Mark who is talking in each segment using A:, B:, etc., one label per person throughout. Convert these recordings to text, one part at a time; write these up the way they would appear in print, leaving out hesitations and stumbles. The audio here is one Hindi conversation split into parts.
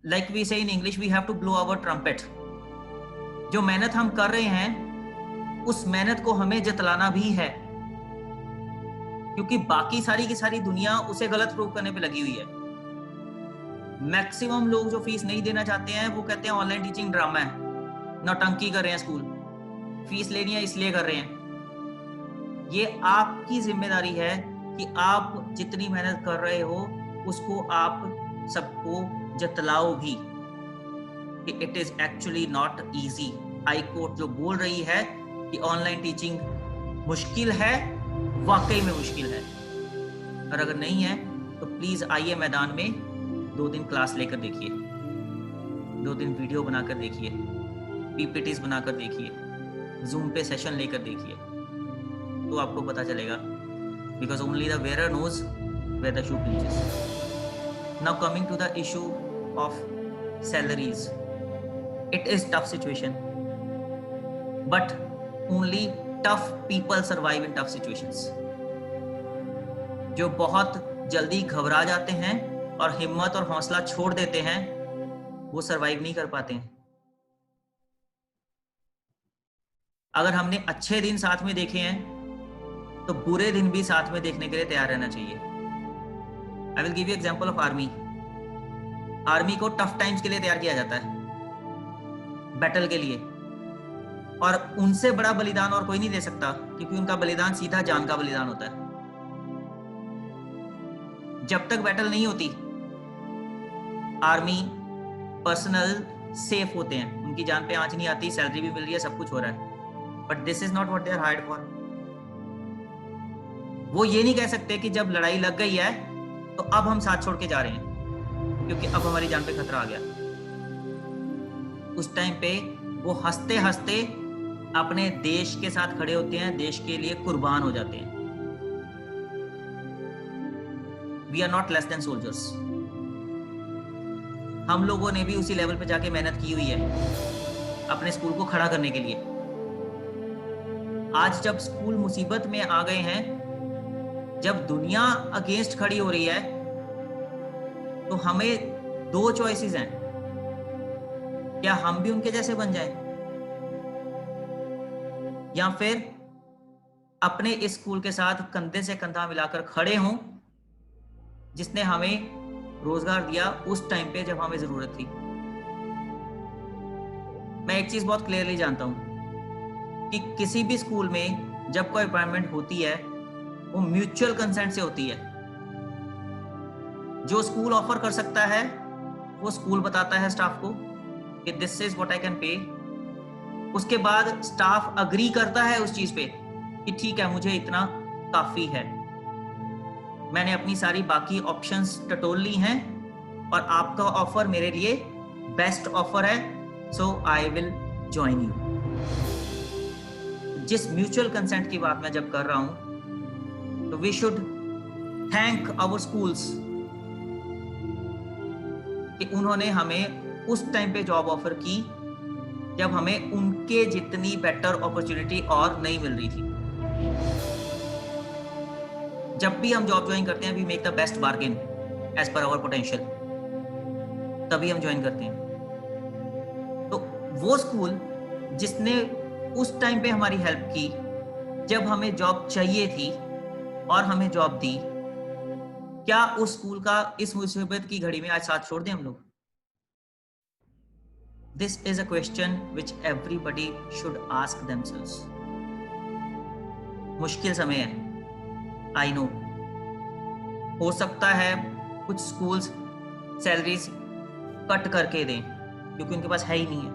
A: Like we say in English, we have to blow our trumpet. जो मेहनत हम कर रहे हैं उस मेहनत को हमें जतलाना भी है, क्योंकि बाकी सारी की सारी दुनिया उसे गलत प्रूव करने पे लगी हुई है। मैक्सिमम लोग जो फीस नहीं देना चाहते हैं वो कहते हैं ऑनलाइन टीचिंग ड्रामा है, नौटंकी कर रहे हैं, स्कूल फीस लेनी है इसलिए कर रहे हैं। ये आपकी जिम्मेदारी है कि आप जितनी मेहनत कर रहे हो उसको आप सबको जतलाओ भी कि it is actually not easy. High court जो बोल रही है कि ऑनलाइन टीचिंग मुश्किल है, वाकई में मुश्किल है। और अगर नहीं है तो प्लीज आइए मैदान में, 2 दिन क्लास लेकर देखिए, 2 दिन वीडियो बनाकर देखिए, पीपीटीज बनाकर देखिए, जूम पे सेशन लेकर देखिए, तो आपको पता चलेगा। Because only the wearer knows where the shoe pinches. Now coming to the issue of salaries, it is tough situation, but only tough people survive in tough situations. जो बहुत जल्दी घबरा जाते हैं और हिम्मत और हौसला छोड़ देते हैं वो सरवाइव नहीं कर पाते हैं। अगर हमने अच्छे दिन साथ में देखे हैं तो बुरे दिन भी साथ में देखने के लिए तैयार रहना चाहिए। I will give you example of army. Army को टफ टाइम्स के लिए तैयार किया जाता है, बैटल के लिए, और उनसे बड़ा बलिदान और कोई नहीं दे सकता, क्योंकि उनका बलिदान सीधा जान का बलिदान होता है। जब तक बैटल नहीं होती आर्मी पर्सनल सेफ होते हैं, उनकी जान पे आंच नहीं आती, सैलरी भी मिल रही है, सब कुछ हो रहा है, but this is not what they are hired for. वो ये नहीं कह सकते कि जब लड़ाई लग गई है तो अब हम साथ छोड़ के जा रहे हैं क्योंकि अब हमारी जान पे खतरा आ गया। उस टाइम पे वो हंसते हंसते अपने देश के साथ खड़े होते हैं, देश के लिए कुर्बान हो जाते हैं। We are not less than soldiers. हम लोगों ने भी उसी लेवल पे जाके मेहनत की हुई है अपने स्कूल को खड़ा करने के लिए। आज जब स्कूल मुसीबत में आ गए हैं, जब दुनिया अगेंस्ट खड़ी हो रही है, तो हमें 2 चॉइसेस हैं। क्या हम भी उनके जैसे बन जाएं, या फिर अपने इस स्कूल के साथ कंधे से कंधा मिलाकर खड़े हों, जिसने हमें रोजगार दिया उस टाइम पे जब हमें जरूरत थी। मैं एक चीज बहुत क्लियरली जानता हूं कि किसी भी स्कूल में जब कोई अपॉइंटमेंट होती है वो म्यूचुअल कंसेंट से होती है। जो स्कूल ऑफर कर सकता है वो स्कूल बताता है स्टाफ को कि this is what I can pay. उसके बाद स्टाफ अग्री करता है उस चीज पे कि ठीक है, मुझे इतना काफी है, मैंने अपनी सारी बाकी ऑप्शंस टटोल ली हैं और आपका ऑफर मेरे लिए बेस्ट ऑफर है, so I will join you. जिस म्यूचुअल कंसेंट की बात मैं जब कर रहा हूं, तो we should thank our schools कि उन्होंने हमें उस टाइम पे जॉब ऑफर की जब हमें उनके जितनी बेटर अपॉर्चुनिटी और नहीं मिल रही थी। जब भी हम जॉब ज्वाइन करते हैं, we make the best bargain as per our potential, तभी हम ज्वाइन करते हैं। तो वो स्कूल जिसने उस टाइम पे हमारी हेल्प की जब हमें जॉब चाहिए थी और हमें जॉब दी, क्या उस स्कूल का इस मुसीबत की घड़ी में आज साथ छोड़ दें हम लोग? This is a question which everybody should ask themselves. मुश्किल समय है, आई नो। हो सकता है कुछ स्कूल्स सैलरीज कट करके दें क्योंकि उनके पास है ही नहीं है।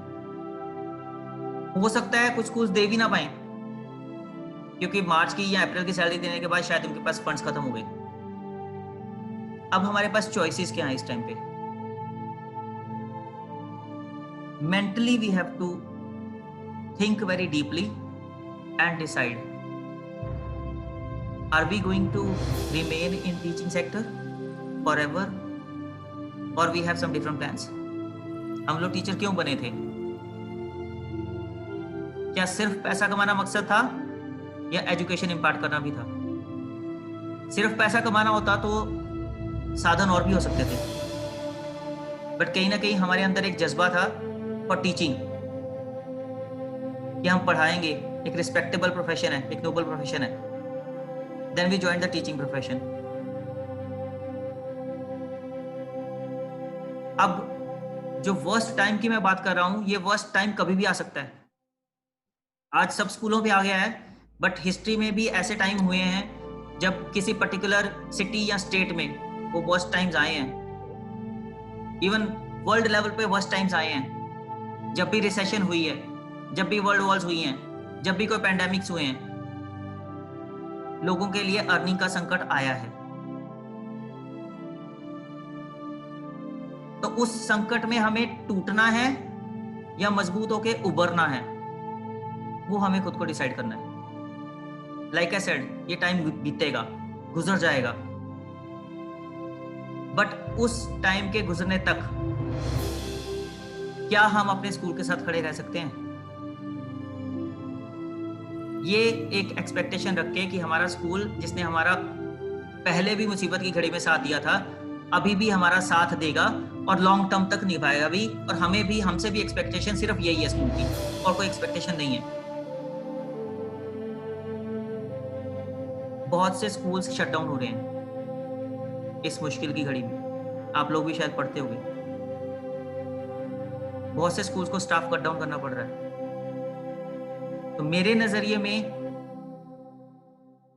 A: हो सकता है कुछ स्कूल्स दे भी ना पाए क्योंकि मार्च की या अप्रैल की सैलरी देने के बाद शायद उनके पास फंड्स खत्म हो गए। अब हमारे पास चॉइसेस क्या हैं इस टाइम पे? Mentally we have to think very deeply and decide, are we going to remain in teaching sector forever और we have some different plans. हम लोग टीचर क्यों बने थे? क्या सिर्फ पैसा कमाना मकसद था या एजुकेशन इम्पार्ट करना भी था? सिर्फ पैसा कमाना होता तो साधन और भी हो सकते थे। बट कहीं ना कहीं हमारे अंदर एक जज्बा था फॉर टीचिंग कि हम पढ़ाएंगे, एक रिस्पेक्टेबल प्रोफेशन है, एक नोबल प्रोफेशन है। Then we join the teaching profession. अब जो वर्स्ट टाइम की मैं बात कर रहा हूं, ये वर्स्ट टाइम कभी भी आ सकता है। आज सब स्कूलों पे आ गया है, बट हिस्ट्री में भी ऐसे टाइम हुए हैं जब किसी पर्टिकुलर सिटी या स्टेट में वो वर्स्ट टाइम्स आए हैं। इवन वर्ल्ड लेवल पे वर्स्ट टाइम्स आए हैं। जब भी रिसेशन हुई है, जब भी वर्ल्ड वॉर्स हुई हैं, जब भी कोई पैंडेमिक्स हुए हैं, लोगों के लिए अर्निंग का संकट आया है। तो उस संकट में हमें टूटना है या मजबूत होके उबरना है, वो हमें खुद को डिसाइड करना है। लाइक आई सेड, ये टाइम बीतेगा, गुजर जाएगा, बट उस टाइम के गुजरने तक क्या हम अपने स्कूल के साथ खड़े रह सकते हैं? ये एक एक्सपेक्टेशन रख के कि हमारा स्कूल, जिसने हमारा पहले भी मुसीबत की घड़ी में साथ दिया था, अभी भी हमारा साथ देगा और लॉन्ग टर्म तक निभाएगा भी। और हमें भी, हमसे भी एक्सपेक्टेशन सिर्फ यही है स्कूल की, और कोई एक्सपेक्टेशन नहीं है। बहुत से स्कूल्स शट डाउन हो रहे हैं इस मुश्किल की घड़ी में। आप लोग भी शायद पढ़ते होंगे, बहुत से स्कूल्स को स्टाफ कट डाउन करना पड़ रहा है। तो मेरे नजरिए में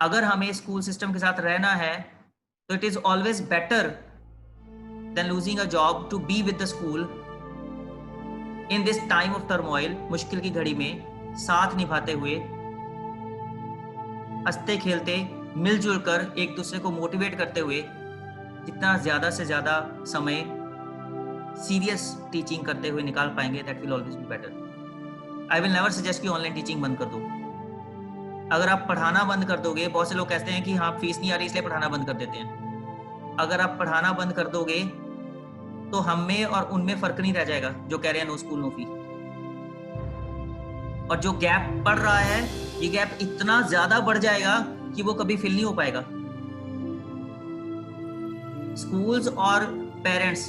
A: अगर हमें स्कूल सिस्टम के साथ रहना है, तो it is always better than losing a job to be with the school in this time of turmoil. मुश्किल की घड़ी में साथ निभाते हुए, हंसते खेलते, मिलजुल कर, एक दूसरे को मोटिवेट करते हुए, जितना ज्यादा से ज्यादा समय सीरियस टीचिंग करते हुए निकाल पाएंगे, that will always be better. I will never suggest कि ऑनलाइन टीचिंग बंद कर दो। अगर आप पढ़ाना बंद कर दोगे, बहुत से लोग कहते हैं कि हाँ फीस नहीं आ रही इसलिए पढ़ाना बंद कर देते हैं। अगर आप पढ़ाना बंद कर दोगे तो हम में और उनमें फर्क नहीं रह जाएगा जो कह रहे हैं नो स्कूल नो फी। और जो गैप पड़ रहा है, ये गैप इतना ज्यादा बढ़ जाएगा कि वो कभी फिल नहीं हो पाएगा। स्कूल्स और पेरेंट्स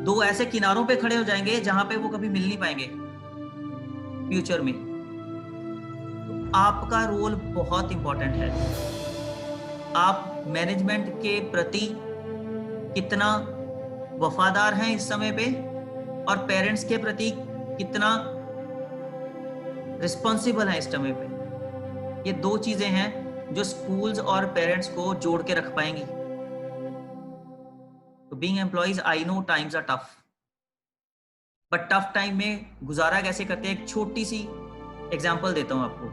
A: दो ऐसे किनारों पे खड़े हो जाएंगे जहां पे वो कभी मिल नहीं पाएंगे फ्यूचर में। तो आपका रोल बहुत इंपॉर्टेंट है। आप मैनेजमेंट के प्रति कितना वफादार हैं इस समय पे, और पेरेंट्स के प्रति कितना रिस्पॉन्सिबल हैं इस समय पे। ये दो चीजें हैं जो स्कूल्स और पेरेंट्स को जोड़ के रख पाएंगी। तो being employees, I know times are tough, but tough time में गुजारा कैसे करते हैं, एक छोटी सी एग्जांपल देता हूं आपको।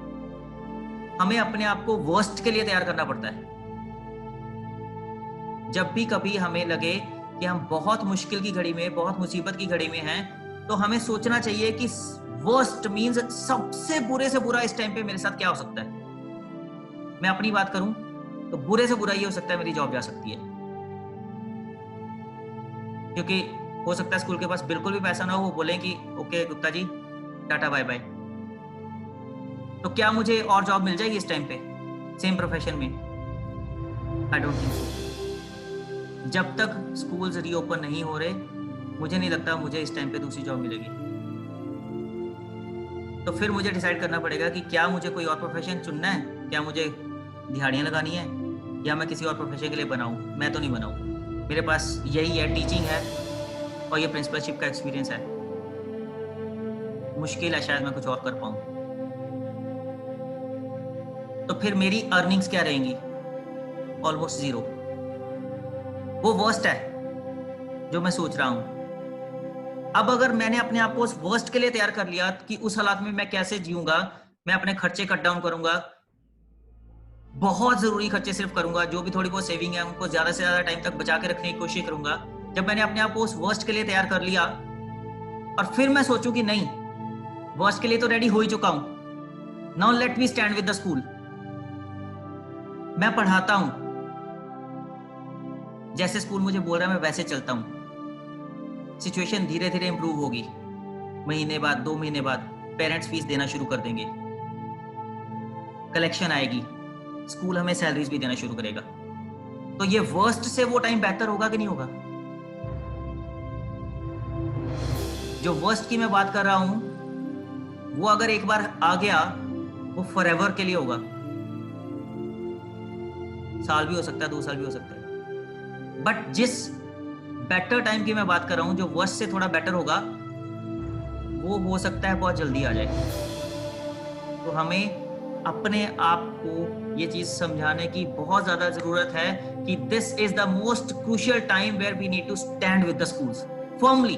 A: हमें अपने आप को वर्स्ट के लिए तैयार करना पड़ता है। जब भी कभी हमें लगे कि हम बहुत मुश्किल की घड़ी में, बहुत मुसीबत की घड़ी में हैं, तो हमें सोचना चाहिए कि वर्स्ट मींस सबसे बुरे से बुरा इस टाइम पे मेरे साथ क्या हो सकता है। मैं अपनी बात करूं तो बुरे से बुरा ये हो सकता है मेरी जॉब जा सकती है, क्योंकि हो सकता है स्कूल के पास बिल्कुल भी पैसा ना हो, वो बोले कि okay Gupta ji tata bye bye. तो क्या मुझे और जॉब मिल जाएगी इस टाइम पे सेम प्रोफेशन में? I don't think so. जब तक स्कूल्स रीओपन नहीं हो रहे, मुझे नहीं लगता मुझे इस टाइम पे दूसरी जॉब मिलेगी। तो फिर मुझे डिसाइड करना पड़ेगा कि क्या मुझे कोई और प्रोफेशन चुनना है, क्या मुझे दिहाड़ियाँ लगानी है, या मैं किसी और प्रोफेशन के लिए बनाऊँ। मैं तो नहीं बनाऊँ, मेरे पास यही है, टीचिंग है और ये प्रिंसिपलशिप का एक्सपीरियंस है। मुश्किल है शायद मैं कुछ और कर पाऊँ। तो फिर मेरी अर्निंग्स क्या रहेंगी? Almost zero. वो वर्स्ट है जो मैं सोच रहा हूं। अब अगर मैंने अपने आप को उस वर्स्ट के लिए तैयार कर लिया कि उस हालात में मैं कैसे जीऊंगा, मैं अपने खर्चे कट डाउन करूंगा, बहुत जरूरी खर्चे सिर्फ करूंगा, जो भी थोड़ी बहुत सेविंग है उनको ज्यादा से ज्यादा टाइम तक बचा के रखने की कोशिश करूंगा। जब मैंने अपने आप को उस वर्स्ट के लिए तैयार कर लिया और फिर मैं सोचूं कि नहीं, वर्स्ट के लिए तो रेडी हो ही चुका हूं, now let me stand with the school. मैं पढ़ाता हूं, जैसे स्कूल मुझे बोल रहा है मैं वैसे चलता हूं। सिचुएशन धीरे धीरे इंप्रूव होगी, महीने बाद, 2 महीने बाद पेरेंट्स फीस देना शुरू कर देंगे, कलेक्शन आएगी, स्कूल हमें सैलरीज भी देना शुरू करेगा। तो ये वर्स्ट से वो टाइम बेहतर होगा कि नहीं होगा? जो वर्स्ट की मैं बात कर रहा हूं, वो अगर एक बार आ गया, वो फॉरएवर के लिए होगा। साल भी हो सकता है, 2 साल भी हो सकता है। बट जिस बेटर टाइम की मैं बात कर रहा हूं, जो वर्स्ट से थोड़ा बेटर होगा, वो हो सकता है बहुत जल्दी आ जाए। तो हमें अपने आप को ये चीज समझाने की बहुत ज्यादा जरूरत है कि this is the most crucial time where we need to stand with the schools firmly.